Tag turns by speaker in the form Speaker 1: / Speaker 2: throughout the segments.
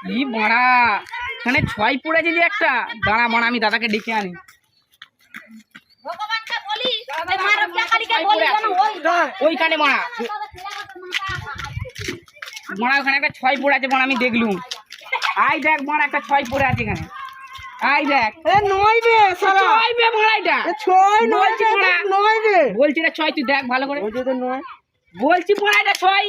Speaker 1: ই মারা এখানে ছয় পড়েছে যে একটা, দাঁড়া মারা আমি দাদাকে ডেকে আনি। ওইখানে মারা মারা ওখানে একটা ছয় পড়ে আছে মারা, আমি দেখলুম। আই দেখ মারা একটা ছয় পড়ে আছে এখানে, আই দেখ।
Speaker 2: নয় রে সারা,
Speaker 1: ছয় বে মারা, এটা
Speaker 2: ছয়
Speaker 1: বলছি মারা,
Speaker 2: নয় রে,
Speaker 1: বলছি এটা ছয়, তুই দেখ ভালো করে।
Speaker 2: নয়
Speaker 1: বলছি মারা এটা ছয়,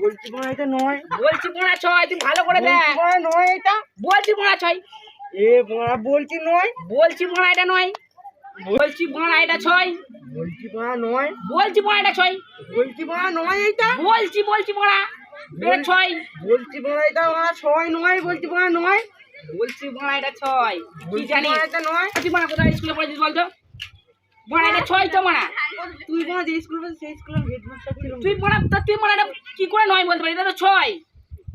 Speaker 2: বলছি এটা নয়,
Speaker 1: বলছি মারা ছয়, তুই ভালো করে দেখ।
Speaker 2: নয় এটা,
Speaker 1: বলছি মারা ছয়,
Speaker 2: এ বড়া বলছি নয়,
Speaker 1: বলছি মারা এটা নয়, বলছি মারা এটা ছয়,
Speaker 2: বলছি বড়া নয়,
Speaker 1: বলছি মারা এটা ছয়,
Speaker 2: বলছি বড়া নয় এটা,
Speaker 1: বলছি মারা এটা ছয়,
Speaker 2: বলছি বড়া এটা বড়া ছয় নয়, বলছি বড়া নয়,
Speaker 1: বলছি মারা এটা ছয়। কি জানিস
Speaker 2: এটা নয়,
Speaker 1: তুই মারা কোথায় স্কুলে পড়েছিস বলতো? মারা এটা ছয় তো মারা,
Speaker 2: তুই বড়া যে স্কুল সেই স্কুলের হেডমাস্টার ছিল,
Speaker 1: তুই মারা তুই মারা এটা কি করে নয় বলতে পারি? এটা তো ছয়।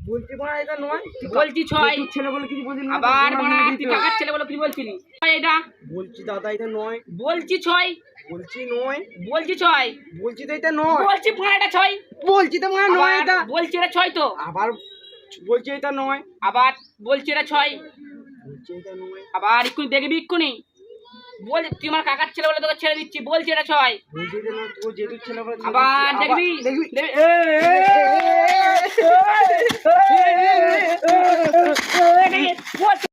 Speaker 2: বলছি বড়া এটা নয়,
Speaker 1: বলছি ছয়,
Speaker 2: ছেলে বলে কিছু বলছিস না,
Speaker 1: আবার মারা তুই কাকার ছেলে বলে কি বলছিলি? এটা
Speaker 2: বলছি দাদা এটা নয়,
Speaker 1: বলছি ছয়,
Speaker 2: বলছি নয়,
Speaker 1: বলছি ছয়,
Speaker 2: বলছি তো এটা নয়,
Speaker 1: বলছি মারা এটা ছয়,
Speaker 2: বলছি তো মানে নয় এটা,
Speaker 1: বলছি এটা ছয় তো,
Speaker 2: আবার বলছি এটা নয়,
Speaker 1: আবার বলছি এটা ছয়,
Speaker 2: বলছি এটা নয়,
Speaker 1: আবার এক্ষুনি দেখবি এক্ষুনি। বল তুই আমার কাকার ছেলে বলে তোকে ছেড়ে দিচ্ছি, বলছি এটা ছয়,
Speaker 2: বলছি এটা নয়, তোর যেহেতু ছেলে বলে
Speaker 1: আবার দেখবি
Speaker 2: দেখবি
Speaker 1: দেখবি।